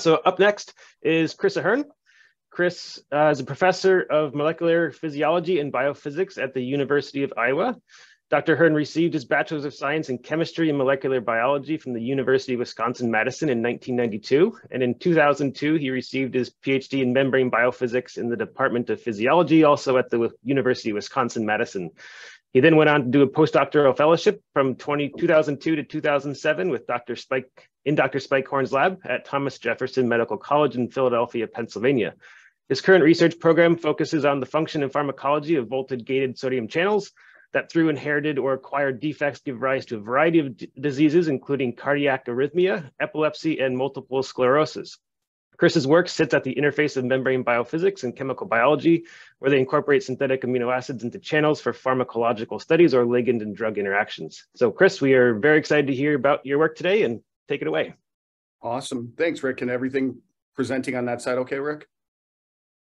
So up next is Chris Ahern. Chris is a professor of molecular physiology and biophysics at the University of Iowa. Dr. Ahern received his Bachelor's of Science in Chemistry and Molecular Biology from the University of Wisconsin-Madison in 1992. And in 2002, he received his PhD in membrane biophysics in the Department of Physiology, also at the University of Wisconsin-Madison. He then went on to do a postdoctoral fellowship from 2002 to 2007 with Dr. Spike Horn's lab at Thomas Jefferson Medical College in Philadelphia, Pennsylvania. His current research program focuses on the function and pharmacology of voltage-gated sodium channels that through inherited or acquired defects give rise to a variety of diseases, including cardiac arrhythmia, epilepsy, and multiple sclerosis. Chris's work sits at the interface of membrane biophysics and chemical biology, where they incorporate synthetic amino acids into channels for pharmacological studies or ligand and drug interactions. So Chris, we are very excited to hear about your work today, and take it away. Awesome. Thanks, Rick. And everything presenting on that side okay, Rick?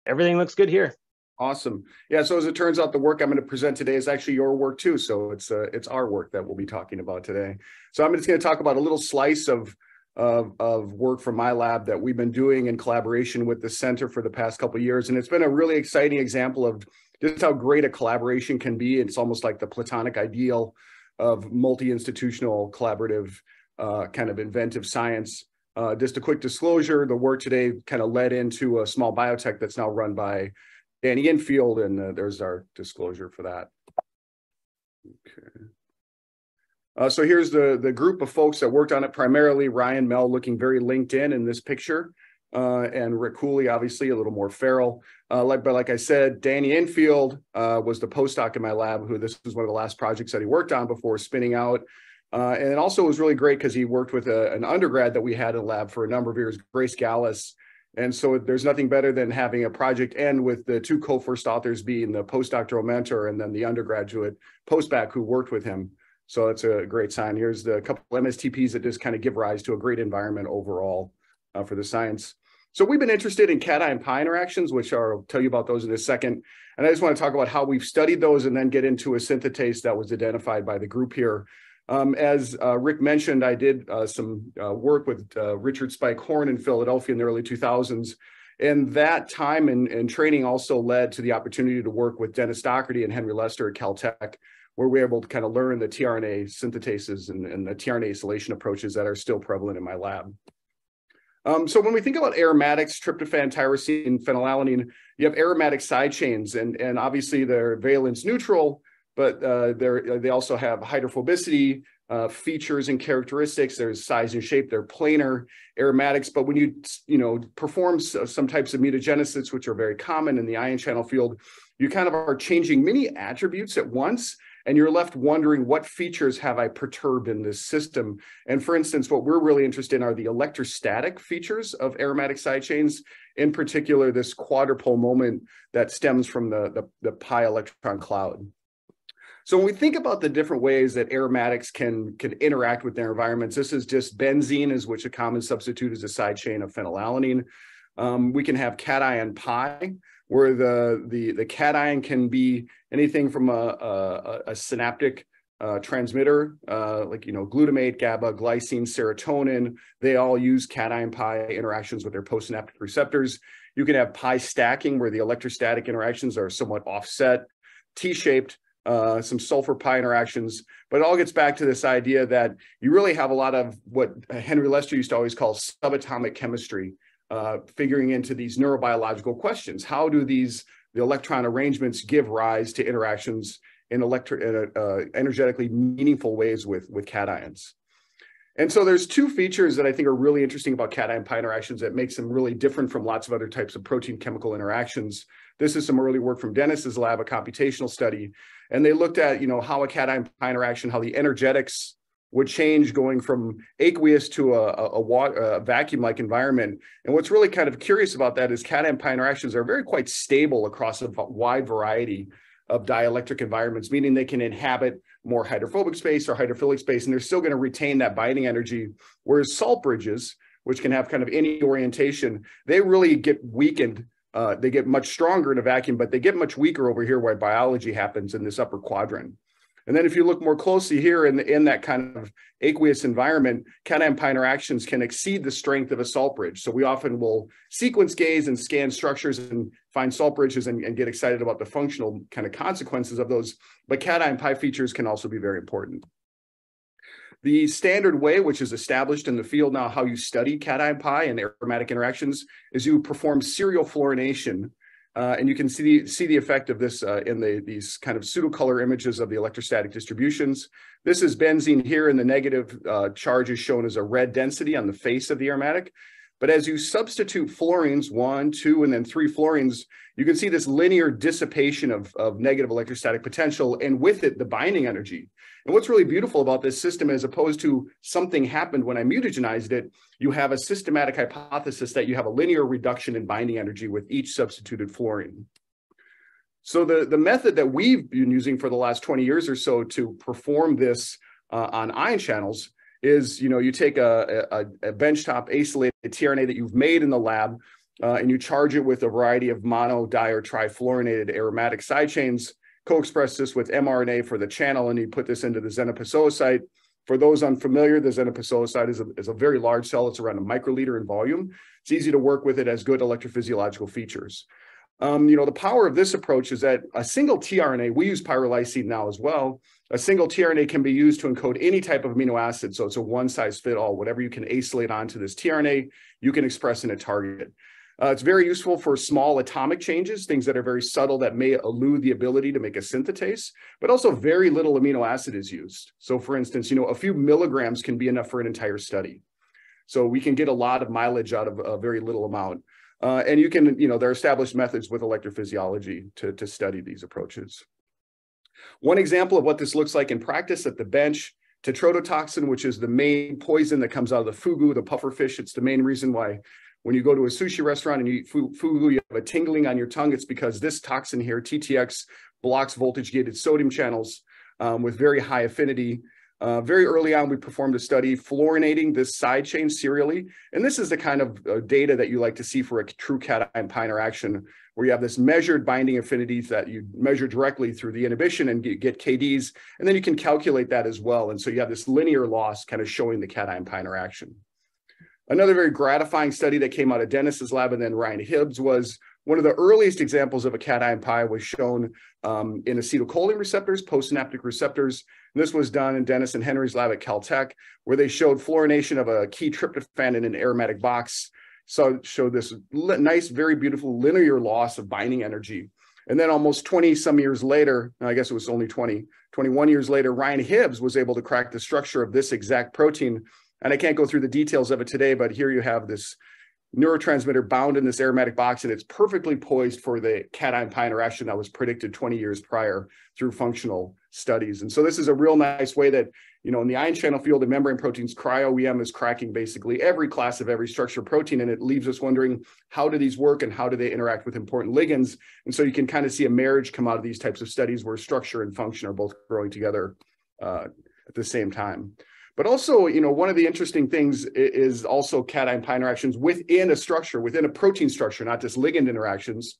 Everything looks good here. Awesome. Yeah, so as it turns out, the work I'm going to present today is actually your work too. So it's our work that we'll be talking about today. So I'm just going to talk about a little slice of work from my lab that we've been doing in collaboration with the center for the past couple of years. And it's been a really exciting example of just how great a collaboration can be. It's almost like the platonic ideal of multi-institutional collaborative kind of inventive science. Just a quick disclosure, the work today kind of led into a small biotech that's now run by Danny Enfield, and there's our disclosure for that. Okay. So here's the group of folks that worked on it, primarily Ryan Mell, looking very LinkedIn in this picture, and Rick Cooley, obviously a little more feral. Like I said, Danny Enfield was the postdoc in my lab, who this was one of the last projects that he worked on before spinning out. And it also was really great because he worked with an undergrad that we had in the lab for a number of years, Grace Gallus. And so there's nothing better than having a project end with the two co-first authors being the postdoctoral mentor and then the undergraduate postbac who worked with him. So that's a great sign. Here's the couple MSTPs that just kind of give rise to a great environment overall for the science. So we've been interested in cation-pi interactions, which I'll tell you about those in a second. And I just want to talk about how we've studied those and then get into a synthetase that was identified by the group here. As Rick mentioned, I did some work with Richard Spike Horn in Philadelphia in the early 2000s. And that time and training also led to the opportunity to work with Dennis Doherty and Henry Lester at Caltech, where we were able to kind of learn the tRNA synthetases and the tRNA acylation approaches that are still prevalent in my lab. So when we think about aromatics, tryptophan, tyrosine, phenylalanine, you have aromatic side chains, and obviously they're valence neutral, but they also have hydrophobicity features and characteristics. There's size and shape. They're planar aromatics. But when you perform some types of mutagenesis, which are very common in the ion channel field, you kind of are changing many attributes at once, and you're left wondering, what features have I perturbed in this system? And for instance, what we're really interested in are the electrostatic features of aromatic side chains, in particular, this quadrupole moment that stems from the pi electron cloud. So when we think about the different ways that aromatics can interact with their environments, this is just benzene, is which a common substitute is a side chain of phenylalanine. We can have cation pi, where the cation can be anything from a synaptic transmitter, like glutamate, GABA, glycine, serotonin. They all use cation pi interactions with their postsynaptic receptors. You can have pi stacking, where the electrostatic interactions are somewhat offset, T-shaped. Some sulfur pi interactions, but it all gets back to this idea that you really have a lot of what Henry Lester used to always call subatomic chemistry, figuring into these neurobiological questions. How do the electron arrangements give rise to interactions in energetically meaningful ways with cations? And so there's two features that I think are really interesting about cation pi interactions that makes them really different from lots of other types of protein chemical interactions. This is some early work from Dennis's lab, a computational study, and they looked at how a cation pi interaction, how the energetics would change going from aqueous to a vacuum-like environment. And what's really kind of curious about that is cation pi interactions are very quite stable across a wide variety of dielectric environments, meaning they can inhabit more hydrophobic space or hydrophilic space, and they're still going to retain that binding energy. Whereas salt bridges, which can have kind of any orientation, they really get weakened. They get much stronger in a vacuum, but they get much weaker over here where biology happens in this upper quadrant. And then if you look more closely here in that kind of aqueous environment, cation-pi interactions can exceed the strength of a salt bridge. So we often will sequence gaze and scan structures and find salt bridges and get excited about the functional kind of consequences of those. But cation-pi features can also be very important. The standard way, which is established in the field now, how you study cation-pi and aromatic interactions, is you perform serial fluorination. And you can see the effect of this in these kind of pseudo-color images of the electrostatic distributions. This is benzene here, and the negative charge is shown as a red density on the face of the aromatic. But as you substitute fluorines, 1, 2, and then 3 fluorines, you can see this linear dissipation of negative electrostatic potential, and with it, the binding energy. And what's really beautiful about this system, as opposed to something happened when I mutagenized it, you have a systematic hypothesis that you have a linear reduction in binding energy with each substituted fluorine. So the method that we've been using for the last 20 years or so to perform this on ion channels is, you take a benchtop acylated tRNA that you've made in the lab, and you charge it with a variety of mono, di, or trifluorinated aromatic side chains, co-express this with mRNA for the channel, and you put this into the xenopistoocyte. For those unfamiliar, the xenopistoocyte is a very large cell. It's around a microliter in volume. It's easy to work with. It has good electrophysiological features. The power of this approach is that a single tRNA, we use pyrrolysine now as well, a single tRNA can be used to encode any type of amino acid. So it's a one-size-fit-all. Whatever you can acylate onto this tRNA, you can express in a target. It's very useful for small atomic changes, things that are very subtle that may elude the ability to make a synthetase, but also very little amino acid is used. So for instance, a few milligrams can be enough for an entire study. So we can get a lot of mileage out of a very little amount. And you can, there are established methods with electrophysiology to study these approaches. One example of what this looks like in practice at the bench, tetrodotoxin, which is the main poison that comes out of the fugu, the pufferfish. It's the main reason why when you go to a sushi restaurant and you eat fugu, you have a tingling on your tongue. It's because this toxin here, TTX, blocks voltage-gated sodium channels with very high affinity. Very early on, we performed a study fluorinating this side chain serially. And this is the kind of data that you like to see for a true cation-pi interaction, where you have this measured binding affinities that you measure directly through the inhibition and get KDs. And then you can calculate that as well. And so you have this linear loss kind of showing the cation-pi interaction. Another very gratifying study that came out of Dennis's lab and then Ryan Hibbs was one of the earliest examples of a cation-pi was shown in acetylcholine receptors, postsynaptic receptors. And this was done in Dennis and Henry's lab at Caltech, where they showed fluorination of a key tryptophan in an aromatic box. So it showed this nice, very beautiful linear loss of binding energy. And then almost 20 some years later, I guess it was only 21 years later, Ryan Hibbs was able to crack the structure of this exact protein. And I can't go through the details of it today, but here you have this neurotransmitter bound in this aromatic box, and it's perfectly poised for the cation-pi interaction that was predicted 20 years prior through functional studies. And so this is a real nice way that, in the ion channel field of membrane proteins, cryo-EM is cracking basically every class of every structure protein, and it leaves us wondering, how do these work and how do they interact with important ligands? And so you can kind of see a marriage come out of these types of studies where structure and function are both growing together at the same time. But also, one of the interesting things is also cation-pi interactions within a structure, within a protein structure, not just ligand interactions.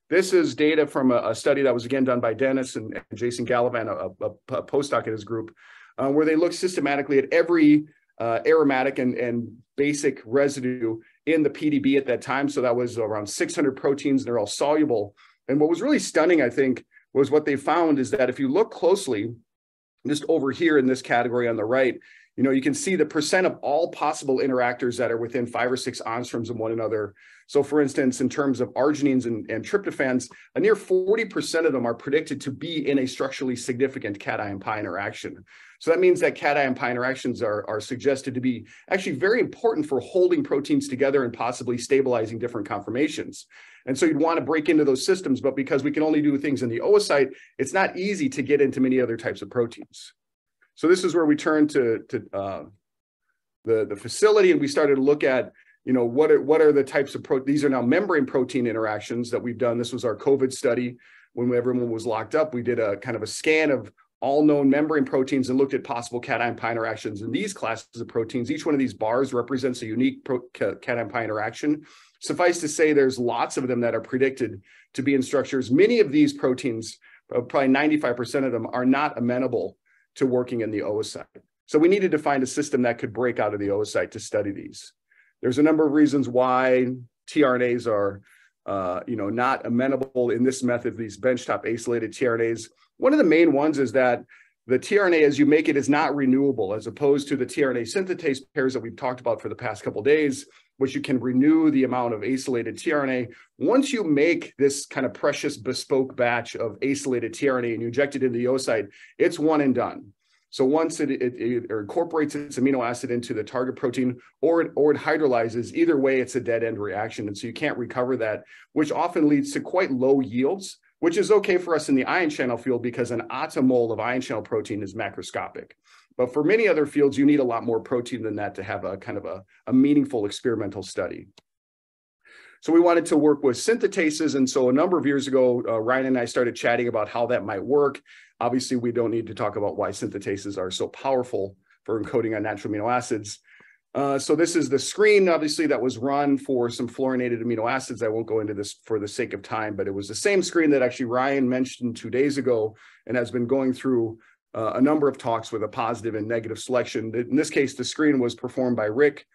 This is data from a study that was again done by Dennis and Jason Gallivan, a postdoc in his group, where they looked systematically at every aromatic and basic residue in the PDB at that time. So that was around 600 proteins, and they're all soluble. And what was really stunning, I think, was what they found is that if you look closely, just over here in this category on the right, you can see the percent of all possible interactors that are within 5 or 6 angstroms of one another. So for instance, in terms of arginines and tryptophans, a near 40% of them are predicted to be in a structurally significant cation-pi interaction. So that means that cation-pi interactions are suggested to be actually very important for holding proteins together and possibly stabilizing different conformations. And so you'd want to break into those systems, but because we can only do things in the oocyte, it's not easy to get into many other types of proteins. So this is where we turn to the facility, and we started to look at, what are the types of these are now membrane protein interactions that we've done. This was our COVID study when everyone was locked up. We did a kind of a scan of all known membrane proteins and looked at possible cation-pi interactions in these classes of proteins. Each one of these bars represents a unique cation-pi interaction. Suffice to say, there's lots of them that are predicted to be in structures. Many of these proteins probably 95% of them are not amenable to working in the oocyte. So we needed to find a system that could break out of the oocyte to study these. There's a number of reasons why tRNAs are not amenable in this method, these benchtop acylated tRNAs. One of the main ones is that the tRNA as you make it is not renewable, as opposed to the tRNA synthetase pairs that we've talked about for the past couple of days, which you can renew the amount of acylated tRNA. Once you make this kind of precious bespoke batch of acylated tRNA and you inject it into the oocyte, it's one and done. So once it incorporates its amino acid into the target protein or it hydrolyzes, either way, it's a dead end reaction. And so you can't recover that, which often leads to quite low yields, which is okay for us in the ion channel field because an attomole of ion channel protein is macroscopic. But for many other fields, you need a lot more protein than that to have a kind of a meaningful experimental study. So we wanted to work with synthetases. And so a number of years ago, Ryan and I started chatting about how that might work. Obviously, we don't need to talk about why synthetases are so powerful for encoding unnatural amino acids. So this is the screen, obviously, that was run for some fluorinated amino acids. I won't go into this for the sake of time, but it was the same screen that actually Ryan mentioned 2 days ago and has been going through a number of talks with a positive and negative selection. In this case, the screen was performed by Rick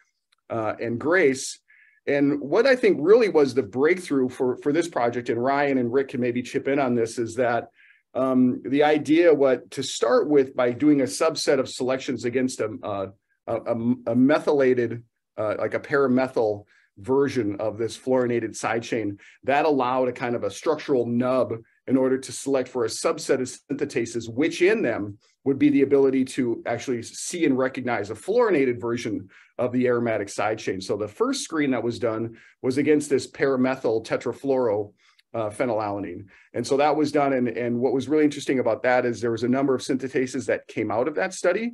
and Grace. And what I think really was the breakthrough for this project, and Ryan and Rick can maybe chip in on this, is that the idea to start with by doing a subset of selections against a methylated, like a paramethyl version of this fluorinated side chain, that allowed a kind of a structural nub in order to select for a subset of synthetases, which in them would be the ability to actually see and recognize a fluorinated version of the aromatic side chain. So the first screen that was done was against this paramethyl tetrafluoro phenylalanine. And so that was done. And what was really interesting about that is there was a number of synthetases that came out of that study,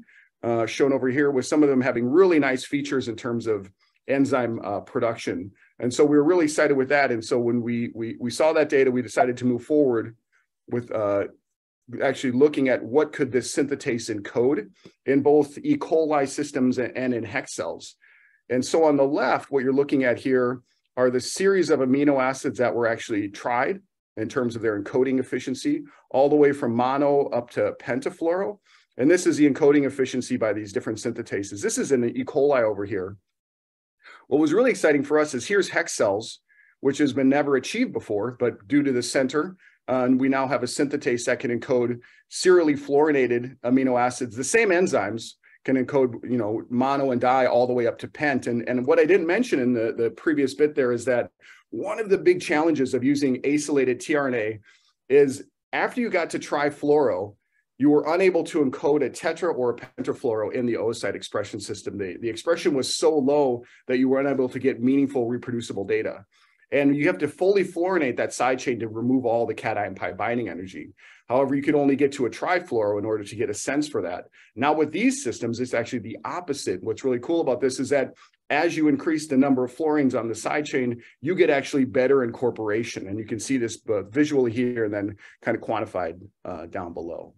shown over here, with some of them having really nice features in terms of enzyme production. And so we were really excited with that. And so when we saw that data, we decided to move forward with actually looking at what could this synthetase encode in both E. coli systems and in HEK cells. And so on the left, what you're looking at here are the series of amino acids that were actually tried in terms of their encoding efficiency, all the way from mono up to pentafluoro. And this is the encoding efficiency by these different synthetases. This is in the E. coli over here. What was really exciting for us is here's HEK cells, which has been never achieved before, but due to the center, and we now have a synthetase that can encode serially fluorinated amino acids. The same enzymes can encode, mono and di all the way up to pent. And what I didn't mention in the previous bit there is that one of the big challenges of using acylated tRNA is after you got to trifluoro, you were unable to encode a tetra or a pentafluoro in the oocyte expression system. The expression was so low that you were unable to get meaningful reproducible data. And you have to fully fluorinate that side chain to remove all the cation pi binding energy. However, you could only get to a trifluoro in order to get a sense for that. Now with these systems, it's actually the opposite. What's really cool about this is that as you increase the number of fluorines on the side chain, you get actually better incorporation. And you can see this visually here and then kind of quantified down below.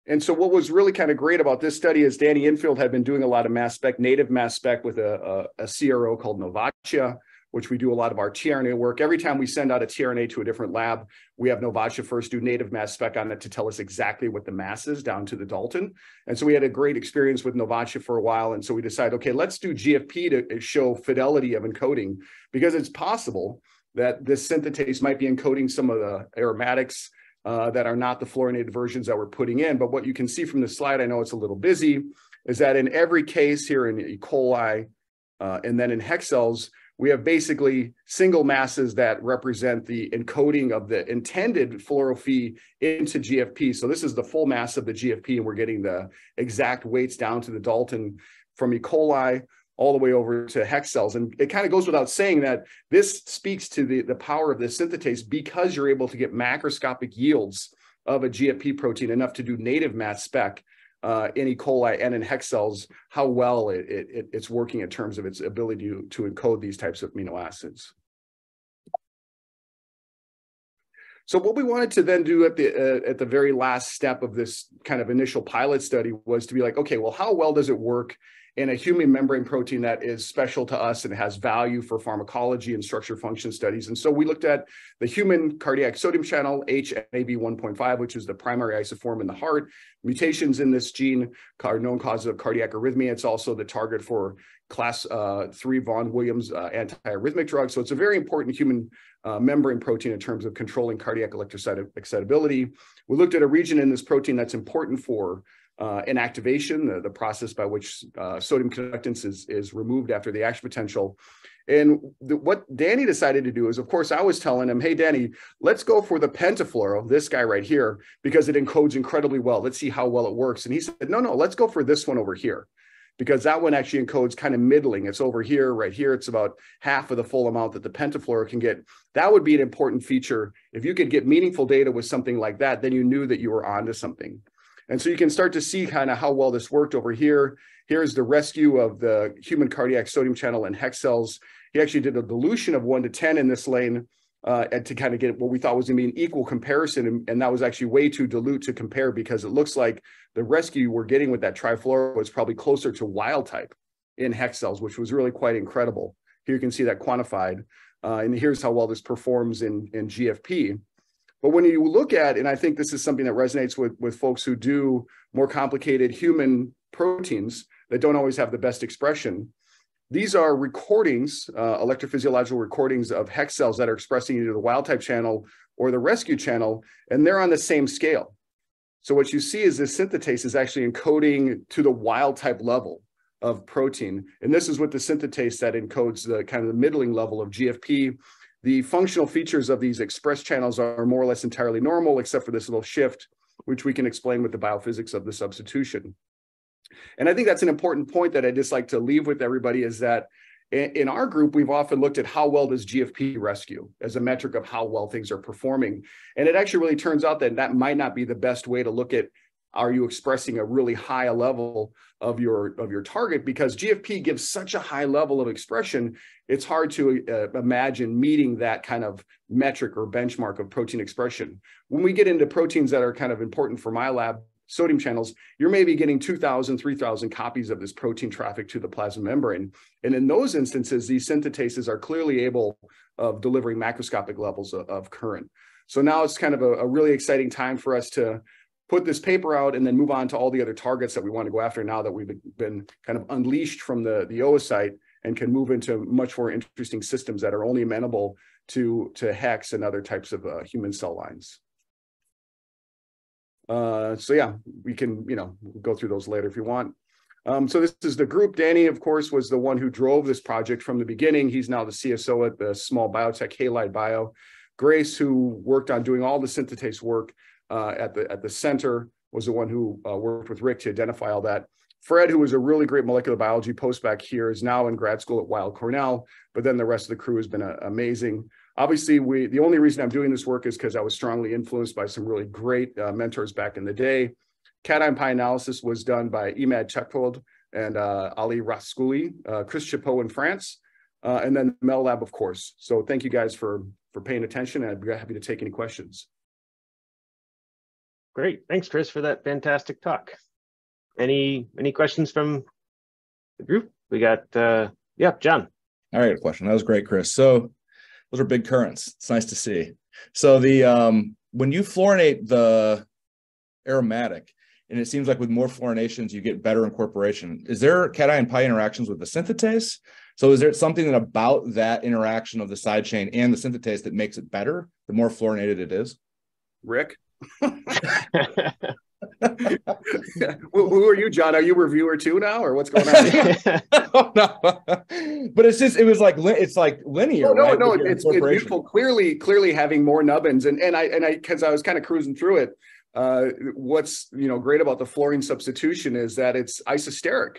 And so what was really kind of great about this study is Danny Infield had been doing a lot of mass spec, native mass spec with a CRO called Novacia, which we do a lot of our tRNA work. Every time we send out a tRNA to a different lab, we have Novacia first do native mass spec on it to tell us exactly what the mass is down to the Dalton. And so we had a great experience with Novacia for a while. And so we decided, okay, let's do GFP to show fidelity of encoding, because it's possible that this synthetase might be encoding some of the aromatics that are not the fluorinated versions that we're putting in. But what you can see from the slide, I know it's a little busy, is that in every case here in E. coli and then in HEK cells, we have basically single masses that represent the encoding of the intended fluorophy into GFP. So this is the full mass of the GFP, and we're getting the exact weights down to the Dalton from E. coli all the way over to HEK cells. And it kind of goes without saying that this speaks to the power of this synthetase, because you're able to get macroscopic yields of a GFP protein enough to do native mass spec in E. coli and in HEK cells, how well it's working in terms of its ability to encode these types of amino acids. So what we wanted to then do at the very last step of this kind of initial pilot study was to be like, okay, well, how well does it work in a human membrane protein that is special to us and has value for pharmacology and structure function studies. And so we looked at the human cardiac sodium channel, HNAB1.5, which is the primary isoform in the heart. Mutations in this gene are known causes of cardiac arrhythmia. It's also the target for class 3 von Williams antiarrhythmic drug. So it's a very important human membrane protein in terms of controlling cardiac electrostatic excitability. We looked at a region in this protein that's important for inactivation, the process by which sodium conductance is removed after the action potential. And what Danny decided to do is, of course, I was telling him, hey, Danny, let's go for the pentafluoro, this guy right here, because it encodes incredibly well. Let's see how well it works. And he said, no, let's go for this one over here, because that one actually encodes kind of middling. It's over here, right here. It's about half of the full amount that the pentafluoro can get. That would be an important feature. If you could get meaningful data with something like that, then you knew that you were onto something. And so you can start to see kind of how well this worked over here. Here's the rescue of the human cardiac sodium channel and HEX cells. He actually did a dilution of 1 to 10 in this lane to kind of get what we thought was going to be an equal comparison. And that was actually way too dilute to compare, because it looks like the rescue we're getting with that trifluoro was probably closer to wild type in HEX cells, which was really quite incredible. Here you can see that quantified. And here's how well this performs in GFP. But when you look at, and I think this is something that resonates with folks who do more complicated human proteins that don't always have the best expression, these are recordings, electrophysiological recordings of HEX cells that are expressing either the wild type channel or the rescue channel, and they're on the same scale. So what you see is this synthetase is actually encoding to the wild type level of protein. And this is with the synthetase that encodes the kind of the middling level of GFP. The functional features of these express channels are more or less entirely normal, except for this little shift, which we can explain with the biophysics of the substitution. And I think that's an important point that I just like to leave with everybody, is that in our group, we've often looked at how well does GFP rescue as a metric of how well things are performing. And it actually really turns out that that might not be the best way to look at, are you expressing a really high level of your target? Because GFP gives such a high level of expression, it's hard to imagine meeting that kind of metric or benchmark of protein expression. When we get into proteins that are kind of important for my lab, sodium channels, you're maybe getting 2,000, 3,000 copies of this protein traffic to the plasma membrane. And in those instances, these synthetases are clearly able of delivering macroscopic levels of current. So now it's kind of a really exciting time for us to put this paper out and then move on to all the other targets that we want to go after now that we've been kind of unleashed from the oocyte and can move into much more interesting systems that are only amenable to HEX and other types of human cell lines. So yeah, we can, go through those later if you want. So this is the group. Danny, of course, was the one who drove this project from the beginning. He's now the CSO at the small biotech Halide Bio. Grace, who worked on doing all the synthetase work at the center, was the one who worked with Rick to identify all that. Fred, who was a really great molecular biology postback here, is now in grad school at Weill Cornell, but then the rest of the crew has been amazing. Obviously, the only reason I'm doing this work is because I was strongly influenced by some really great mentors back in the day. Cation pi analysis was done by Imad Chekfold and Ali Raskouli, Chris Chapot in France, and then Mel Lab, of course. So thank you guys for paying attention, and I'd be happy to take any questions. Great. Thanks, Chris, for that fantastic talk. Any questions from the group? We got, John. All right, a question. That was great, Chris. So those are big currents. It's nice to see. So when you fluorinate the aromatic, and it seems like with more fluorinations, you get better incorporation. Is there cation pi interactions with the synthetase? So is there something about that interaction of the side chain and the synthetase that makes it better the more fluorinated it is? Rick? Who are you, John? Are you a reviewer too now, or what's going on? Oh, no. But it's like linear. Oh, no, right? no, it's beautiful. Clearly having more nubbins, and I because I was kind of cruising through it. What's great about the fluorine substitution is that it's isosteric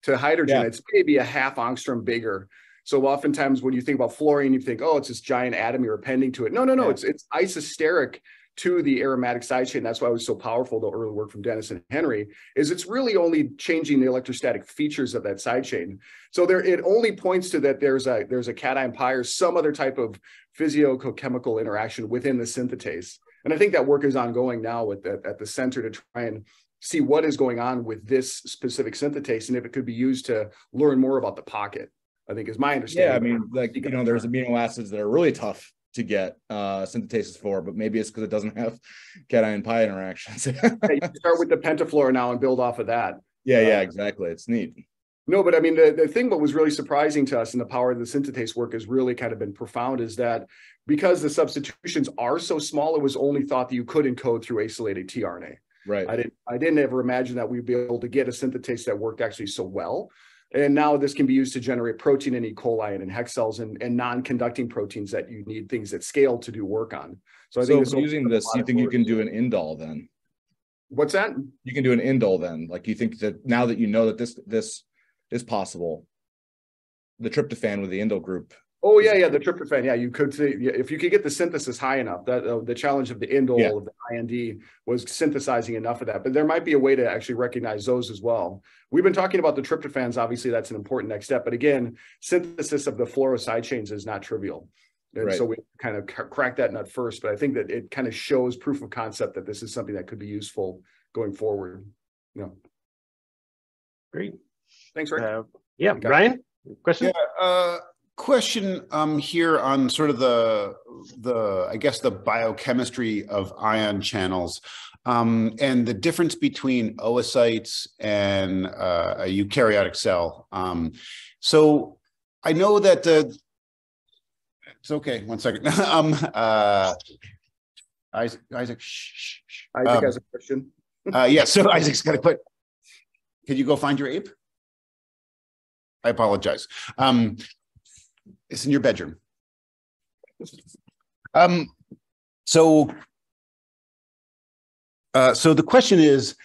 to hydrogen. Yeah. It's maybe a half angstrom bigger. So oftentimes when you think about fluorine, you think, oh, it's this giant atom you're appending to it. No, yeah. It's isosteric to the aromatic side chain. That's why it was so powerful, the early work from Dennis and Henry, is it's really only changing the electrostatic features of that side chain. So it only points to that there's a cation pi or some other type of physicochemical interaction within the synthetase. And I think that work is ongoing now at the center to try and see what is going on with this specific synthetase and if it could be used to learn more about the pocket, I think is my understanding. Yeah, I mean, like, you know, there's amino acids that are really tough to get synthetases for, but maybe it's because it doesn't have cation pi interactions. Yeah, you start with the pentafluoro now and build off of that. Yeah, exactly. It's neat. No, but I mean, the thing that was really surprising to us in the power of the synthetase work has really kind of been profound is that because the substitutions are so small, it was only thought that you could encode through acylated tRNA. Right. I didn't ever imagine that we'd be able to get a synthetase that worked actually so well. And now this can be used to generate protein in E. coli and in hex cells and non-conducting proteins that you need things at scale to do work on. So I think using this, you think you can do an indol then? What's that? You can do an indol then. Like, you think that now that you know that this is possible, the tryptophan with the indol group. Oh yeah, the tryptophan. Yeah, you could say, if you could get the synthesis high enough. That the challenge of the indol of the IND was synthesizing enough of that. But there might be a way to actually recognize those as well. We've been talking about the tryptophans. Obviously, that's an important next step. But again, synthesis of the fluoro side chains is not trivial. And so we kind of crack that nut first. But I think that it kind of shows proof of concept that this is something that could be useful going forward. Great. Thanks, Rick. Yeah, Brian, question? Yeah, question here on sort of the I guess the biochemistry of ion channels and the difference between oocytes and a eukaryotic cell. So I know that it's okay. 1 second. Isaac, Isaac has a question. Yeah, so Isaac's got to put. Could you go find your ape? I apologize. It's in your bedroom. So the question is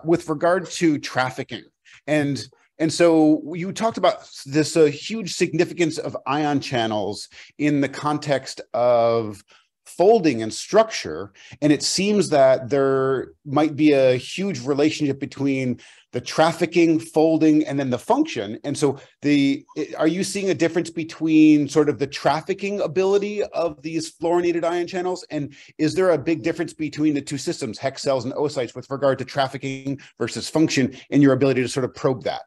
with regard to trafficking, and so you talked about this huge significance of ion channels in the context of folding and structure, and it seems that there might be a huge relationship between the trafficking, folding, and then the function. And so are you seeing a difference between sort of the trafficking ability of these fluorinated ion channels? And is there a big difference between the two systems, hex cells and oocytes, with regard to trafficking versus function and your ability to sort of probe that?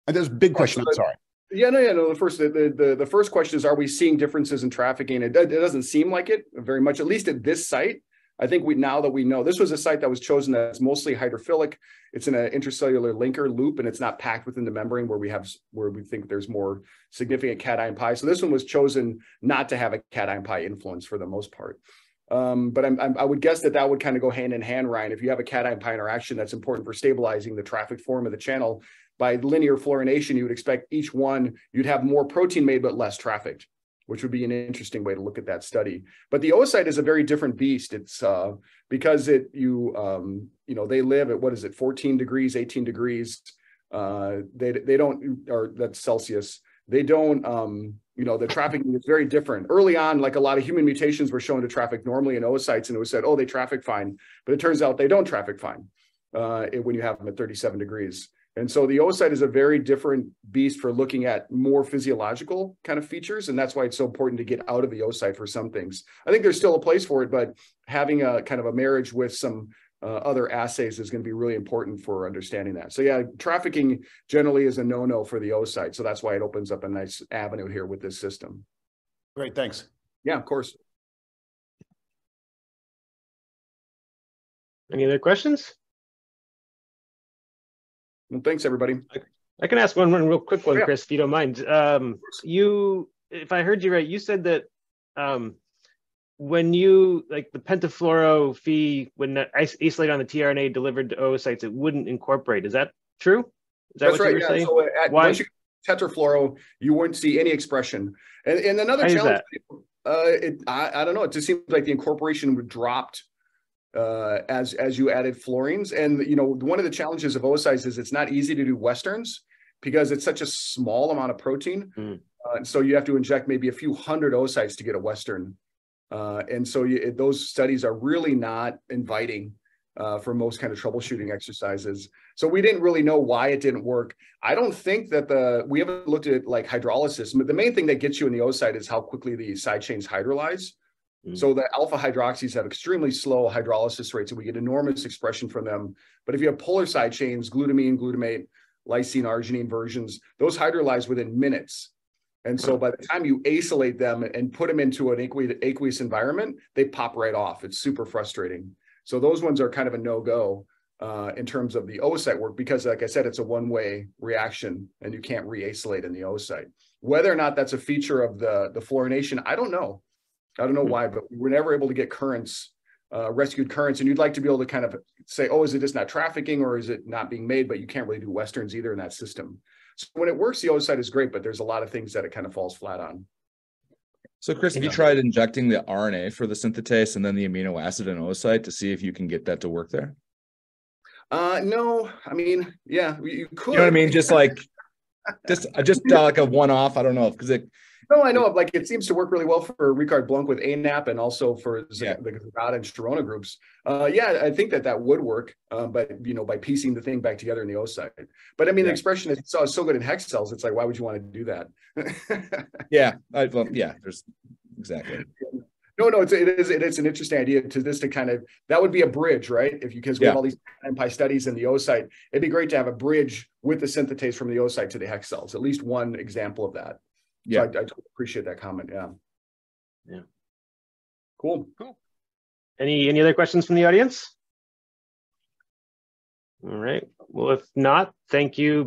And there's a big question, I'm sorry. No. The first question is, are we seeing differences in trafficking? It doesn't seem like it very much, at least at this site. I think now that we know, this was a site that was chosen that's mostly hydrophilic. It's in an intracellular linker loop, and it's not packed within the membrane where we think there's more significant cation pi. So this one was chosen not to have a cation pi influence for the most part. But I would guess that would kind of go hand in hand, Ryan. If you have a cation pi interaction that's important for stabilizing the traffic form of the channel, by linear fluorination, you would expect each one, you'd have more protein made, but less trafficked, which would be an interesting way to look at that study. But the oocyte is a very different beast. It's because they live at 14 degrees, 18 degrees. They don't, or that's Celsius. They don't, the trafficking is very different. Early on, like a lot of human mutations were shown to traffic normally in oocytes, and it was said, oh, they traffic fine. But it turns out they don't traffic fine when you have them at 37 degrees. And so the oocyte is a very different beast for looking at more physiological kind of features. And that's why it's so important to get out of the oocyte for some things. I think there's still a place for it, but having a kind of a marriage with some other assays is going to be really important for understanding that. So yeah, trafficking generally is a no-no for the oocyte. So that's why it opens up a nice avenue here with this system. Great, thanks. Yeah, of course. Any other questions? Well, thanks, everybody. I can ask one real quick one, yeah. Chris, if you don't mind. If I heard you right, you said that when you, like the pentafluoro phi, when the acylate on the tRNA delivered to oocytes, it wouldn't incorporate. Is that true? Is that That's what right, you were saying? So why? Once you tetrafluoro, you wouldn't see any expression. And another challenge, I don't know, it just seems like the incorporation dropped as you added fluorines. And one of the challenges of oocytes is it's not easy to do westerns because it's such a small amount of protein. So you have to inject maybe a few hundred oocytes to get a western. And so those studies are really not inviting for most kind of troubleshooting exercises. So we didn't really know why it didn't work. I don't think that we haven't looked at like hydrolysis. But the main thing that gets you in the oocyte is how quickly the side chains hydrolyze. So the alpha hydroxys have extremely slow hydrolysis rates, and we get enormous expression from them. But if you have polar side chains, glutamine, glutamate, lysine, arginine versions, those hydrolyze within minutes. And so by the time you acylate them and put them into an aqueous environment, they pop right off. It's super frustrating. So those ones are kind of a no-go in terms of the oocyte work, because like I said, it's a one-way reaction and you can't re-acylate in the oocyte. Whether or not that's a feature of the fluorination, I don't know. I don't know why, but we were never able to get currents, rescued currents. And you'd like to be able to kind of say, oh, is it just not trafficking or is it not being made? But you can't really do Westerns either in that system. So when it works, the oocyte is great, but there's a lot of things that it kind of falls flat on. So Chris, have you tried injecting the RNA for the synthetase and then the amino acid in oocyte to see if you can get that to work there? No, I mean, yeah, you could. You know what I mean? Just like a one-off. I don't know, because it. No, I know. Like it seems to work really well for Ricard Blunk with ANAP and also for the Zagata and Sharona groups. Yeah, I think that would work, but by piecing the thing back together in the oocyte. But I mean, the expression is so good in hex cells. It's like, why would you want to do that? There's exactly. No, it is an interesting idea to kind of, that would be a bridge, right? Because we have all these pi studies in the oocyte, it'd be great to have a bridge with the synthetase from the oocyte to the hex cells, at least one example of that. So I totally appreciate that comment. Yeah. Cool. Any other questions from the audience? All right. Well, if not, thank you.